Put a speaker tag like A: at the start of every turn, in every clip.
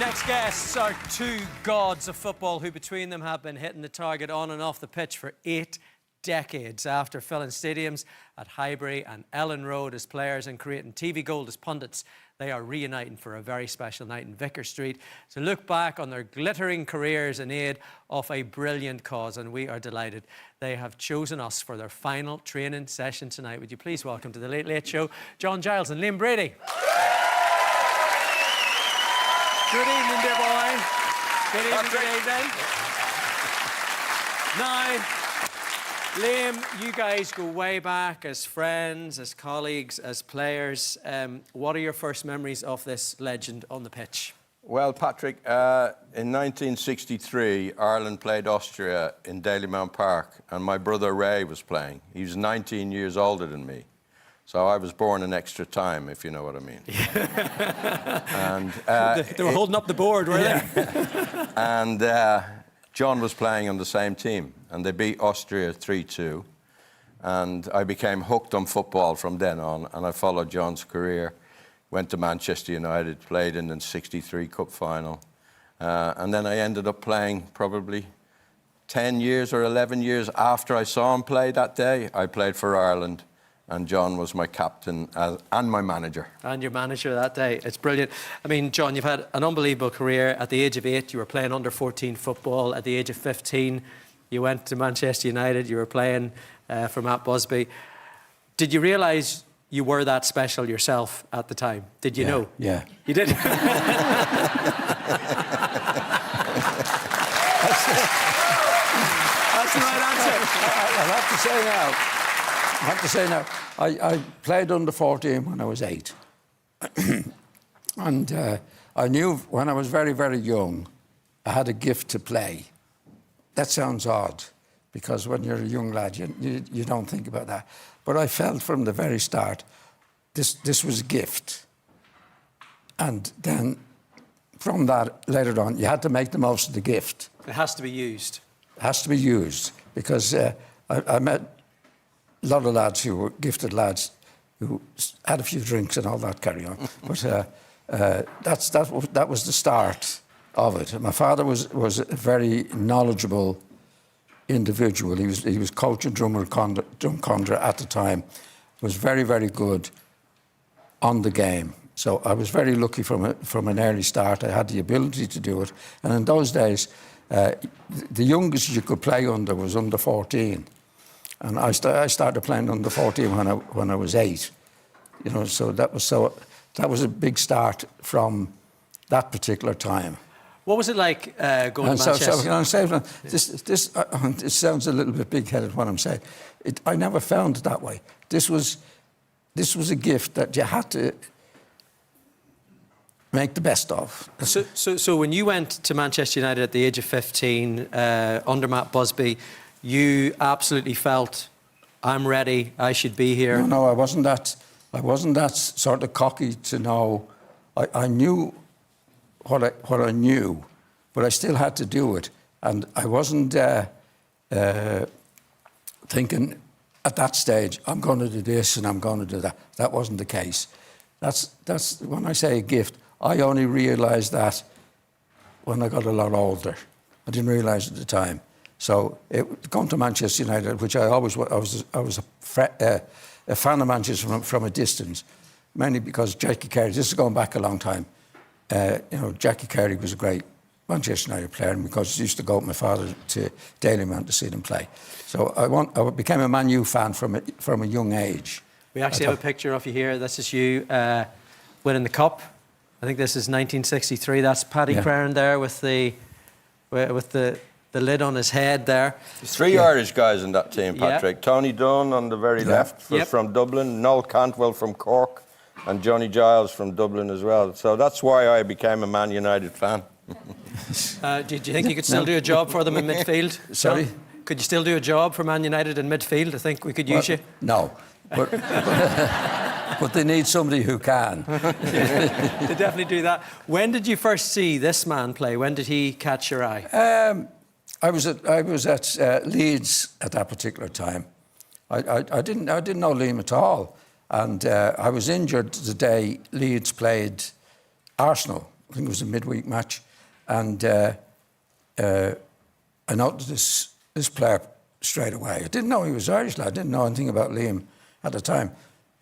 A: Next guests are two gods of football who between them have been hitting the target on and off the pitch for 8 decades. After filling stadiums at Highbury and Ellen Road as players and creating TV gold as pundits, they are reuniting for a very special night in Vicar Street to look back on their glittering careers in aid of a brilliant cause, and we are delighted they have chosen us for their final training session tonight. Would you please welcome to the Late Late Show, Giles and Liam Brady. Good evening, dear boy. Good evening, good evening. Now, Liam, you guys go way back as friends, as colleagues, as players. What are your first memories of this legend on the pitch?
B: Well, Patrick, in 1963, Ireland played Austria in Dalymount Park, and my brother Ray was playing. He was 19 years older than me. So I was born in extra time, if you know what I mean. And,
A: they were holding up the board, were they?
B: And John was playing on the same team, and they beat Austria 3-2. And I became hooked on football from then on, and I followed John's career. Went to Manchester United, played in the '63 Cup final. And then I ended up playing probably 10 years or 11 years after I saw him play that day. I played for Ireland. And John was my captain and my manager. And
A: your manager that day. It's brilliant. I mean, John, you've had an unbelievable career. At the age of 8, you were playing under-14 football. At the age of 15, you went to Manchester United. You were playing for Matt Busby. Did you realise you were that special yourself at the time? Did you know?
C: Yeah.
A: You did? That's the right answer.
C: I have to say now, I played under 14 when I was 8. And I knew when I was very, very young, I had a gift to play. That sounds odd, because when you're a young lad, you don't think about that. But I felt from the very start, this was a gift. And then from that, later on, you had to make the most of the gift.
A: It has to be used.
C: It has to be used, because I met a lot of lads who were gifted lads who had a few drinks and all that carry on. But that was the start of it. My father was a very knowledgeable individual. He was coach and drum conductor at the time. Was very, very good on the game. So I was very lucky from an early start. I had the ability to do it. And in those days, the youngest you could play under was under 14. And I started playing under 14 when I was 8, you know. So that was a big start from that particular time.
A: What was it like going to Manchester?
C: So can I say, this sounds a little bit big-headed what I'm saying. I never found it that way. This was a gift that you had to make the best of.
A: So when you went to Manchester United at the age of 15 under Matt Busby, you absolutely felt, I'm ready, I should be here.
C: No, I wasn't that sort of cocky to know. I knew what I knew, but I still had to do it. And I wasn't thinking at that stage, I'm going to do this and I'm going to do that. That wasn't the case. That's when I say a gift, I only realised that when I got a lot older. I didn't realise at the time. So going to Manchester United, which I was a fan of Manchester from a distance, mainly because Jackie Carey. This is going back a long time. Jackie Carey was a great Manchester United player, and because I used to go with my father to Dalymount to see them play. So I became a Man U fan from a young age.
A: We actually have a picture of you here. This is you winning the cup. I think this is 1963. That's Paddy Crane there with the lid on his head there.
B: There's 3 Irish guys in that team, Patrick. Yeah. Tony Dunn on the very left from Dublin, Noel Cantwell from Cork, and Johnny Giles from Dublin as well. So that's why I became a Man United fan.
A: Do you think you could still do a job for them in midfield?
C: Sorry?
A: Could you still do a job for Man United in midfield? I think we could use you.
C: No. But they need somebody who can.
A: They definitely do that. When did you first see this man play? When did he catch your eye?
C: I was at Leeds at that particular time. I didn't know Liam at all, and I was injured the day Leeds played Arsenal I think it was a midweek match, and I noticed this player straight away. I didn't know he was Irish lad. I didn't know anything about Liam at the time,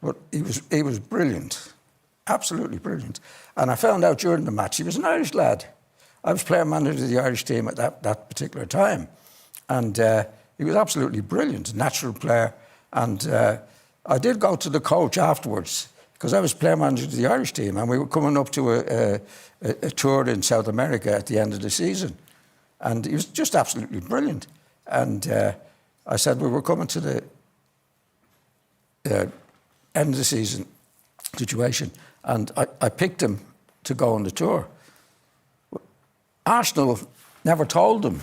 C: but he was brilliant, absolutely brilliant. And I found out during the match he was an Irish lad. I was player manager of the Irish team at that particular time, and he was absolutely brilliant, a natural player. And I did go to the coach afterwards, because I was player manager of the Irish team, and we were coming up to a tour in South America at the end of the season. And he was just absolutely brilliant. And I said, we were coming to the end of the season situation, and I picked him to go on the tour. Arsenal never told him.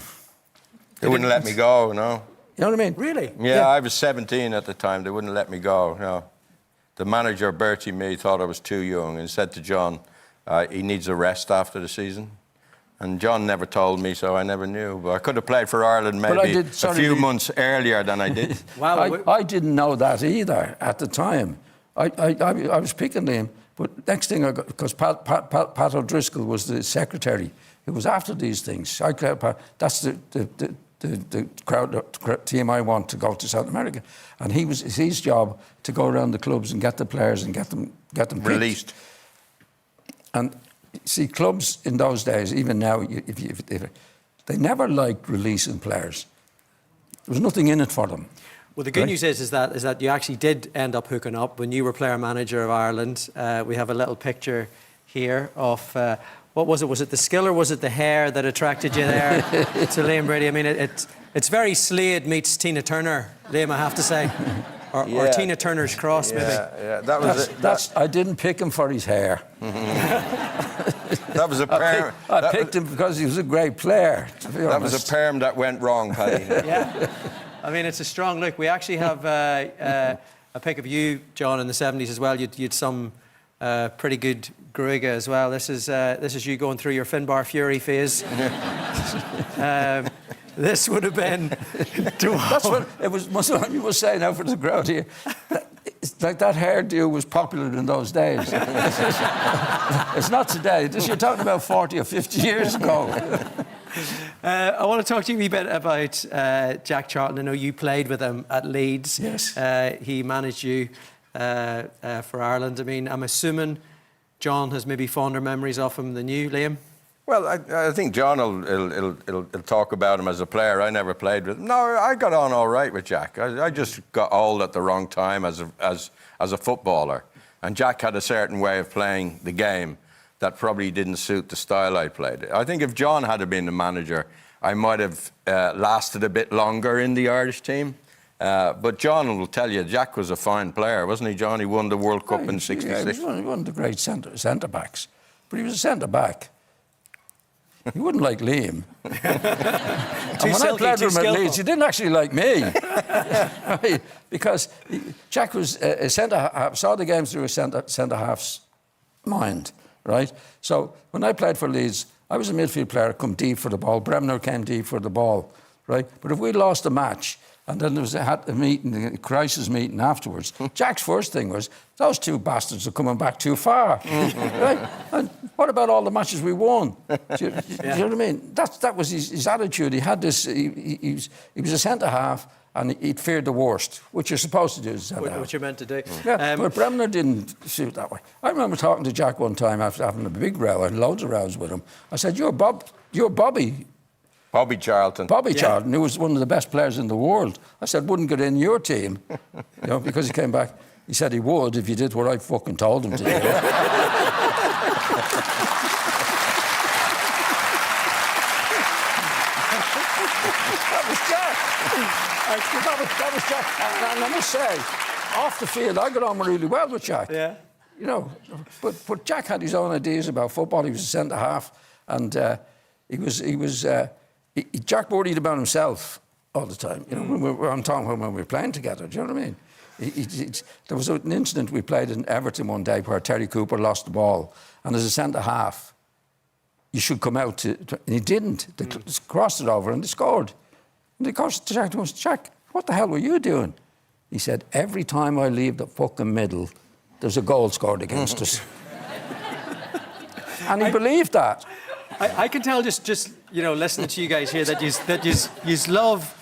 B: They wouldn't let me go, no.
C: You know what I mean?
A: Really?
B: Yeah, I was 17 at the time. They wouldn't let me go, no. The manager, Bertie Mee, thought I was too young and said to John, he needs a rest after the season. And John never told me, so I never knew. But I could have played for Ireland maybe a few months earlier than I did.
A: Wow.
C: I didn't know that either at the time. I was picking him, but next thing I got, because Pat O'Driscoll was the secretary, who was after these things. That's the team I want to go to South America, and it's his job to go around the clubs and get the players and get them
B: Released.
C: And see, clubs in those days, even now, they never liked releasing players. There was nothing in it for them.
A: Well, the good news is that you actually did end up hooking up when you were player manager of Ireland. We have a little picture here of what was it? Was it the skill or was it the hair that attracted you there to Liam Brady? I mean, it's very Slade meets Tina Turner, Liam, I have to say, or Tina Turner's cross, maybe.
B: Yeah, that was
C: I didn't pick him for his hair.
B: That was a perm.
C: I picked him because he was a great player. To be honest.
B: That was a perm that went wrong, Paddy.
A: Yeah. I mean, it's a strong look. We actually have a pic of you, John, in the 70s as well. You'd some pretty good Gruiga as well. This is you going through your Finbar Fury phase. This would have been...
C: That's what it was. You were saying out for the crowd here. It's like that hairdo was popular in those days. It's not today. You're talking about 40 or 50 years ago.
A: I want to talk to you a wee bit about Jack Charlton. I know you played with him at Leeds.
C: Yes.
A: He managed you for Ireland. I mean, I'm assuming John has maybe fonder memories of him than you, Liam?
B: Well, I think John will talk about him as a player. I never played with him. No, I got on all right with Jack. I just got old at the wrong time as a footballer. And Jack had a certain way of playing the game that probably didn't suit the style I played. I think if John had been the manager, I might have lasted a bit longer in the Irish team. But John will tell you, Jack was a fine player, wasn't he, John? He won the World Cup in '66.
C: Yeah, he was one of the great centre-backs. But he was a centre-back. He wouldn't like Liam. And when I played with him at Leeds, he didn't actually like me. Right? Because Jack was a centre-half, saw the games through a centre-half's mind, right? So when I played for Leeds, I was a midfield player, come deep for the ball. Bremner came deep for the ball, right? But if we lost a match, and then there was a meeting, a crisis meeting afterwards, Jack's first thing was, those two bastards are coming back too far. Right? And what about all the matches we won? Do you know what I mean? That was his attitude. He had this, he was a centre-half, and he'd feared the worst, which you're supposed to do as a centre-half.
A: What you're meant to do.
C: Yeah, but Bremner didn't suit that way. I remember talking to Jack one time after having a big row, I had loads of rows with him. I said, you're Bobby.
B: Bobby Charlton.
C: Charlton, who was one of the best players in the world. I said, wouldn't get in your team. Because he came back. He said he would if you did what I fucking told him to do. That was Jack. That was Jack. And I must say, off the field, I got on really well with Jack.
A: Yeah.
C: But Jack had his own ideas about football. He was a centre-half, and Jack worried about himself all the time. I'm talking when we were playing together. Do you know what I mean? There was an incident we played in Everton one day where Terry Cooper lost the ball, and as a centre-half, you should come out and he didn't. They crossed it over and they scored. And they crossed to Jack and said, Jack, what the hell were you doing? He said, every time I leave the fucking middle, there's a goal scored against us. And he believed that.
A: I can tell just listening to you guys here that you love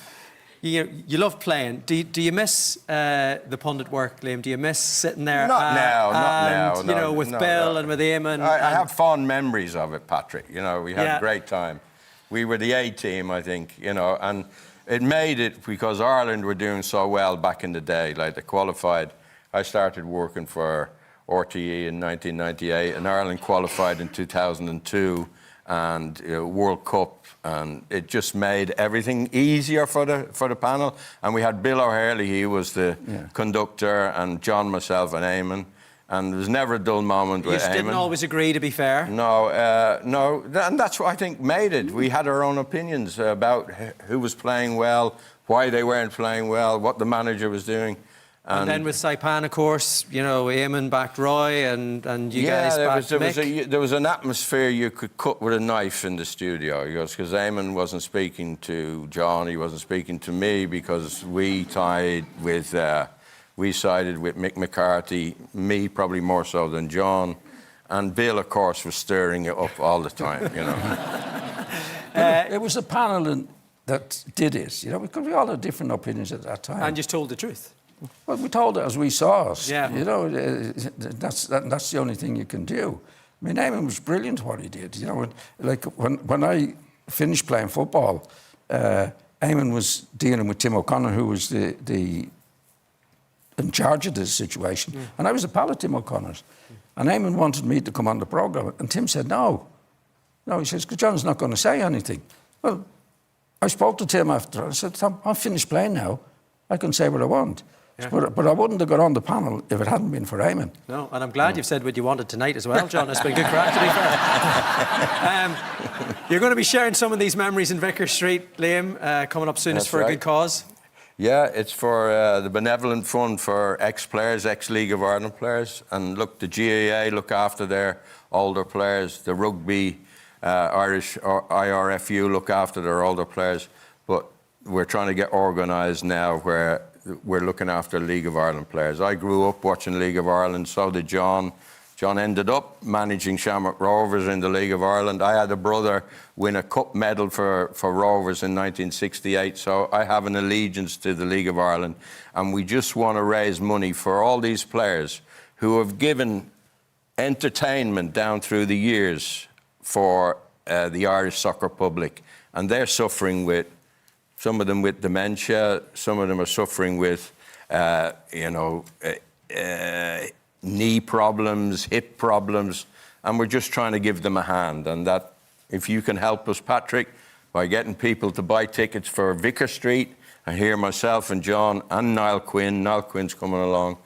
A: you love playing. Do you miss the pundit work, Liam? Do you miss sitting there?
B: Not now.
A: With Bill and with Eamon.
B: I have fond memories of it, Patrick. We had
A: Yeah.
B: a great time. We were the A team, I think. And it made it because Ireland were doing so well back in the day. Like they qualified. I started working for RTE in 1998, and Ireland qualified in 2002. And World Cup, and it just made everything easier for the panel. And we had Bill O'Hurley, he was the conductor, and John, myself, and Eamon. And there was never a dull moment with Eamon.
A: You didn't always agree, to be fair.
B: No, and that's what I think made it. We had our own opinions about who was playing well, why they weren't playing well, what the manager was doing.
A: And then with Saipan, of course, Eamon backed Roy and you guys backed Mick.
B: There was an atmosphere you could cut with a knife in the studio because Eamon wasn't speaking to John, he wasn't speaking to me because we sided with Mick McCarthy, me probably more so than John, and Bill, of course, was stirring it up all the time,
C: It was a panel that did it, because we all had different opinions at that time.
A: And just told the truth.
C: Well, we told it as we saw it.
A: Yeah.
C: That's the only thing you can do. I mean, Eamon was brilliant what he did. When I finished playing football, Eamon was dealing with Tim O'Connor, who was the in charge of this situation, and I was a pal of Tim O'Connor's. And Eamon wanted me to come on the programme, and Tim said no. No, he says, because John's not going to say anything. Well, I spoke to Tim after. I said, Tom, I'm finished playing now. I can say what I want. Yeah. But I wouldn't have got on the panel if it hadn't been for Eamon.
A: No, and I'm glad you've said what you wanted tonight as well, John. It's been good crack, to be fair. You're going to be sharing some of these memories in Vicar Street, Liam, coming up soon. It's for a good cause.
B: Yeah, it's for the Benevolent Fund for ex-players, ex-League of Ireland players. And look, the GAA look after their older players. The rugby, Irish or IRFU look after their older players. But we're trying to get organised now where we're looking after League of Ireland players. I grew up watching League of Ireland, so did John. John ended up managing Shamrock Rovers in the League of Ireland. I had a brother win a cup medal for Rovers in 1968, so I have an allegiance to the League of Ireland. And we just want to raise money for all these players who have given entertainment down through the years for the Irish soccer public. And they're suffering with, some of them with dementia, some of them are suffering with, knee problems, hip problems, and we're just trying to give them a hand. And that, if you can help us, Patrick, by getting people to buy tickets for Vicar Street, I hear myself and John and Niall Quinn. Niall Quinn's coming along.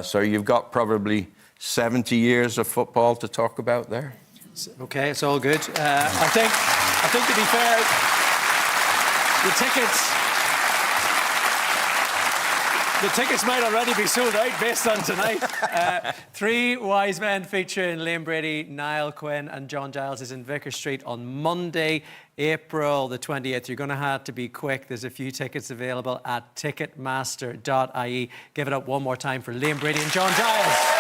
B: So you've got probably 70 years of football to talk about there.
A: Okay, it's all good. I think to be fair, the tickets might already be sold out based on tonight. Three Wise Men featuring Liam Brady, Niall Quinn and John Giles is in Vicar Street on Monday, April the 20th. You're going to have to be quick. There's a few tickets available at ticketmaster.ie. Give it up one more time for Liam Brady and John Giles.